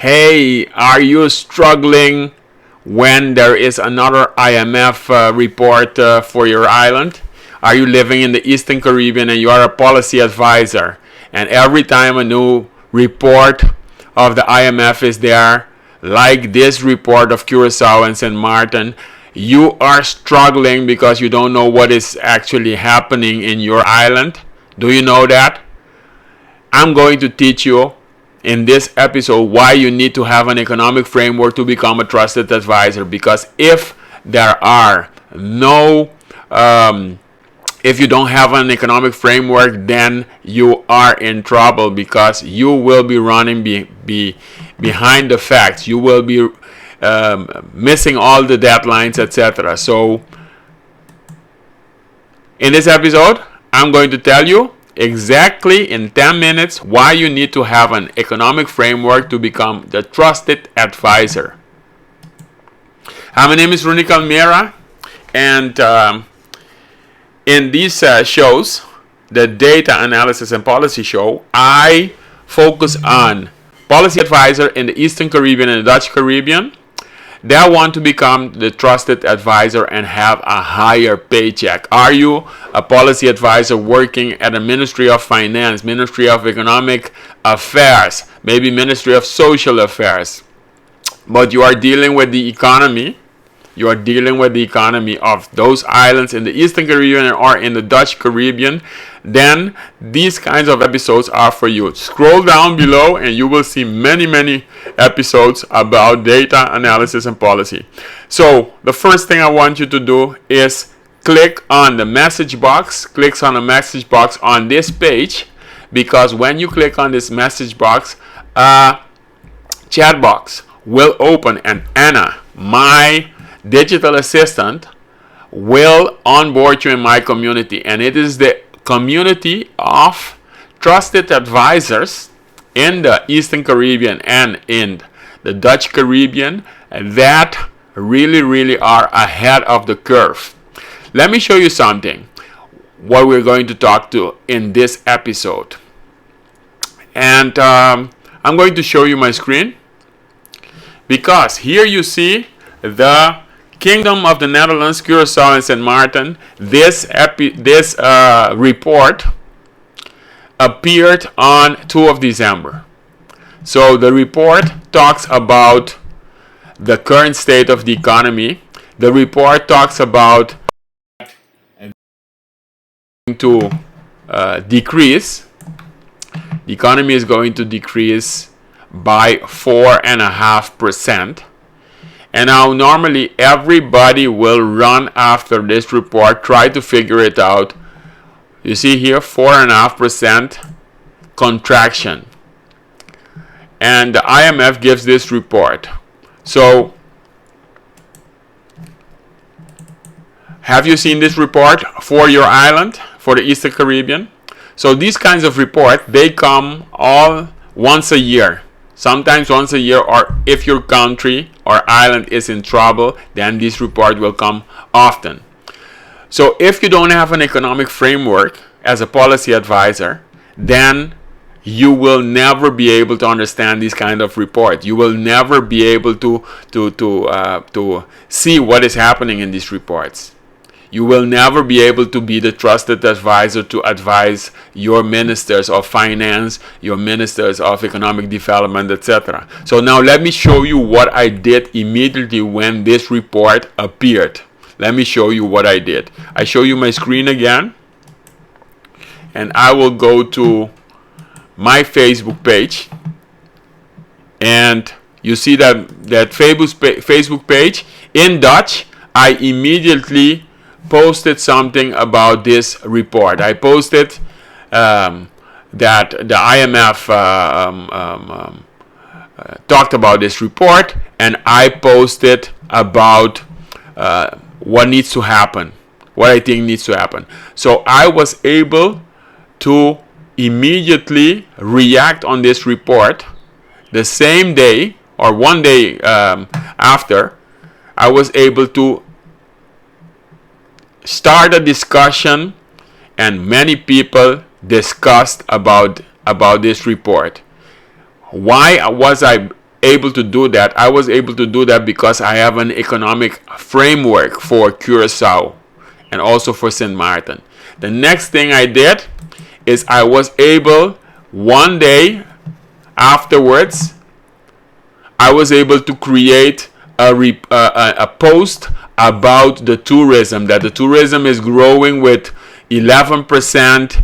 Hey, are you struggling when there is another IMF report for your island? Are you living in the Eastern Caribbean and you are a policy advisor? And every time a new report of the IMF is there, like this report of Curacao and St. Martin, you are struggling because you don't know what is actually happening in your island. Do you know that? I'm going to teach you in this episode why you need to have an economic framework to become a trusted advisor. Because if there are no if you don't have an economic framework, then you are in trouble, because you will be running behind the facts. You will be missing all the deadlines, etc. So in this episode, I'm going to tell you exactly in 10 minutes why you need to have an economic framework to become the trusted advisor. Hi, my name is Rooney Calmera, and in these shows, the data analysis and policy show, I focus on policy advisor in the Eastern Caribbean and the Dutch Caribbean that want to become the trusted advisor and have a higher paycheck. Are you a policy advisor working at a Ministry of Finance, Ministry of Economic Affairs, maybe Ministry of Social Affairs, but you are dealing with the economy? You are dealing with the economy of those islands in the Eastern Caribbean or in the Dutch Caribbean, then these kinds of episodes are for you. Scroll down below and you will see many episodes about data analysis and policy. So the first thing I want you to do is click on the message box. Click on the message box on this page, because when you click on this message box, a chat box will open, and Anna, my digital assistant, will onboard you in my community. And it is the community of trusted advisors in the Eastern Caribbean and in the Dutch Caribbean that really are ahead of the curve. Let me show you something, what we're going to talk to in this episode. And I'm going to show you my screen, because here you see the Kingdom of the Netherlands, Curacao and St. Martin. This report appeared on 2 of December. So the report talks about the current state of the economy. The report talks about to decrease. The economy is going to decrease by 4.5%. And now normally everybody will run after this report, try to figure it out. You see here 4.5% contraction. And the IMF gives this report. So have you seen this report for your island, for the Eastern Caribbean? So these kinds of reports, they come all once a year. Sometimes once a year, or if your country or island is in trouble, then this report will come often. So if you don't have an economic framework as a policy advisor, then you will never be able to understand these kind of reports. You will never be able to see what is happening in these reports. You will never be able to be the trusted advisor to advise your ministers of finance, your ministers of economic development, etc. So now let me show you what I did immediately when this report appeared. Let me show you what I did. I show you my screen again, and I will go to my Facebook page, and you see that Facebook page in Dutch. I immediately posted something about this report. I posted that the IMF talked about this report, and I posted about what needs to happen, what I think needs to happen. So I was able to immediately react on this report the same day, or one day after. I was able to start a discussion, and many people discussed about this report. Why was I able to do that? I was able to do that because I have an economic framework for Curacao and also for St. Martin. The next thing I did is I was able, one day afterwards, I was able to create a post about the tourism, that the tourism is growing with 11%,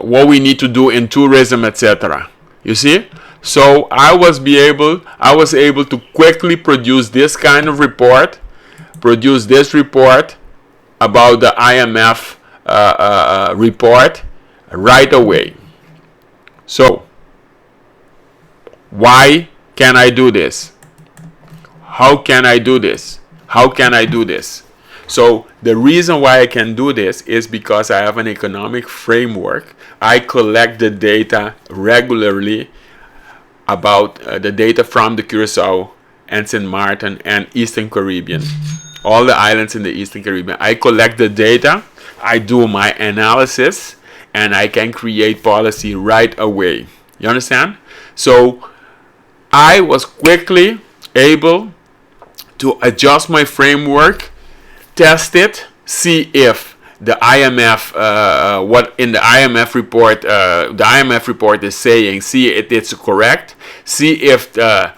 what we need to do in tourism, etc. You see? So I was able to quickly produce this kind of report, produce this report about the IMF report right away. So why can I do this? How can I do this? How can I do this? So the reason why I can do this is because I have an economic framework. I collect the data regularly about the data from the Curacao and St. Martin and Eastern Caribbean, all the islands in the Eastern Caribbean. I collect the data, I do my analysis, and I can create policy right away. You understand? So I was quickly able to adjust my framework, test it, see if the IMF, what in the IMF report, the IMF report is saying, see if it's correct, see if the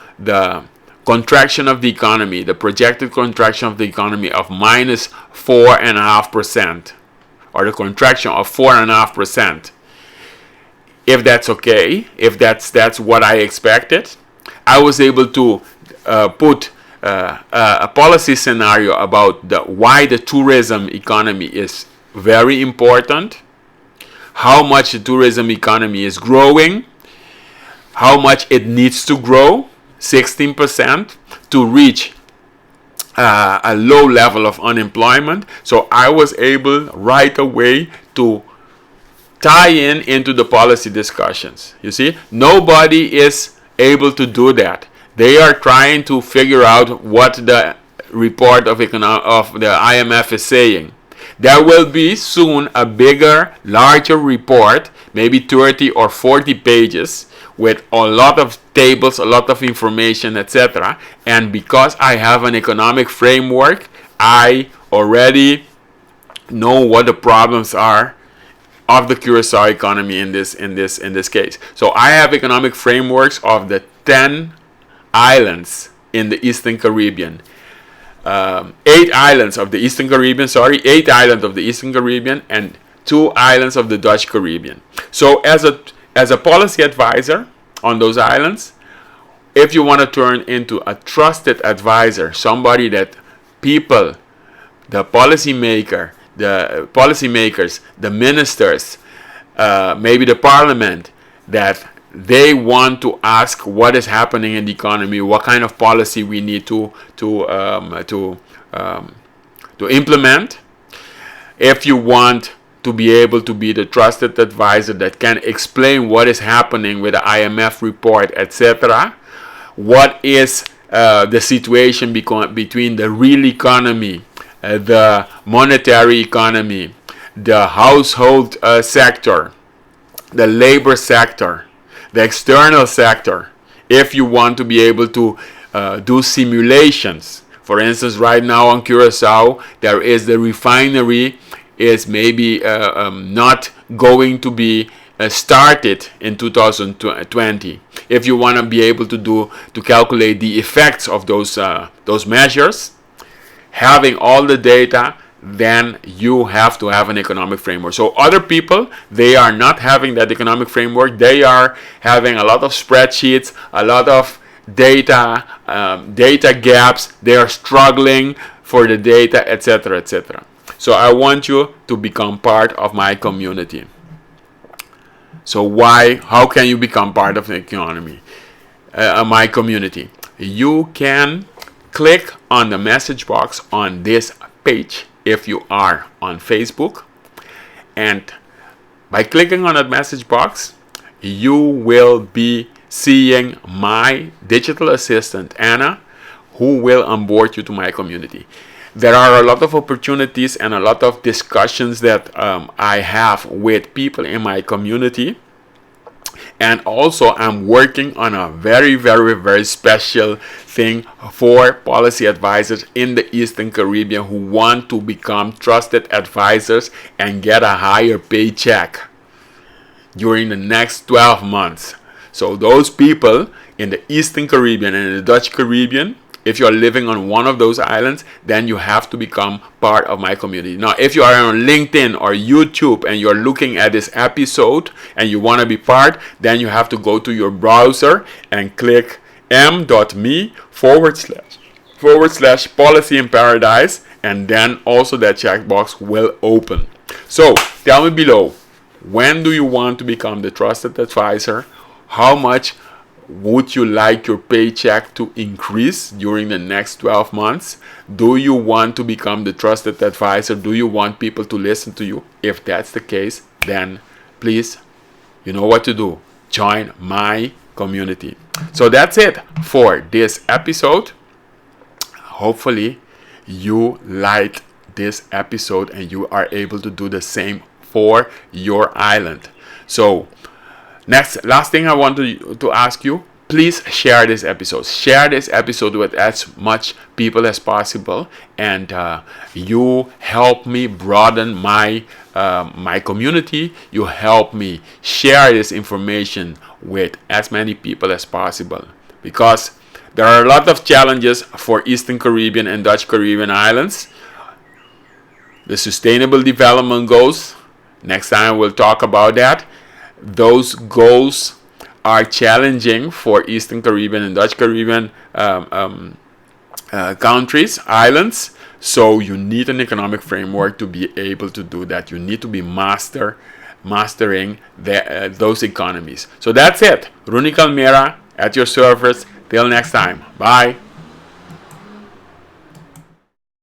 contraction of the economy, the projected contraction of the economy of minus 4.5%, or the contraction of 4.5%, if that's okay, if that's what I expected. I was able to put a policy scenario about why the tourism economy is very important, how much the tourism economy is growing, how much it needs to grow, 16%, to reach a low level of unemployment. So I was able right away to tie into the policy discussions. You see, nobody is able to do that. They are trying to figure out what the report of the IMF is saying. There will be soon a bigger, larger report, maybe 30 or 40 pages, with a lot of tables, a lot of information, etc. And because I have an economic framework, I already know what the problems are of the Curacao economy in this case. So I have economic frameworks of the 10 islands in the Eastern Caribbean. 8 islands of the Eastern Caribbean, 8 islands of the Eastern Caribbean and 2 islands of the Dutch Caribbean. So as a policy advisor on those islands, if you want to turn into a trusted advisor, somebody that people, the policymakers, the ministers, maybe the parliament, that they want to ask what is happening in the economy, what kind of policy we need to implement. If you want to be able to be the trusted advisor that can explain what is happening with the IMF report, etc., what is the situation between the real economy, the monetary economy, the household sector, the labor sector, the external sector. If you want to be able to do simulations, for instance, right now on Curacao, there is the refinery is maybe not going to be started in 2020. If you want to be able to calculate the effects of those measures, having all the data, then you have to have an economic framework. So other people, they are not having that economic framework. They are having a lot of spreadsheets, a lot of data gaps. They are struggling for the data, etc., etc. So I want you to become part of my community. So how can you become part of the economy, my community? You can click on the message box on this page if you are on Facebook, and by clicking on that message box, you will be seeing my digital assistant Anna, who will onboard you to my community. There are a lot of opportunities and a lot of discussions that I have with people in my community And also, I'm working on a very, very, very special thing for policy advisors in the Eastern Caribbean who want to become trusted advisors and get a higher paycheck during the next 12 months. So those people in the Eastern Caribbean and in the Dutch Caribbean, if you're living on one of those islands, then you have to become part of my community. Now, if you are on LinkedIn or YouTube and you're looking at this episode and you want to be part, then you have to go to your browser and click m.me // policy in paradise, and then also that checkbox will open. So tell me below, when do you want to become the trusted advisor? How much would you like your paycheck to increase during the next 12 months? Do you want to become the trusted advisor? Do you want people to listen to you? If that's the case, then please, you know what to do. Join my community. So that's it for this episode. Hopefully you liked this episode and you are able to do the same for your island. So last thing I want to ask you, please share this episode. Share this episode with as much people as possible, and you help me broaden my my community. You help me share this information with as many people as possible, because there are a lot of challenges for Eastern Caribbean and Dutch Caribbean islands. The Sustainable Development Goals, next time we'll talk about that. Those goals are challenging for Eastern Caribbean and Dutch Caribbean countries, islands. So you need an economic framework to be able to do that. You need to be mastering those economies. So that's it. Rooney Calmera at your service. Till next time. Bye.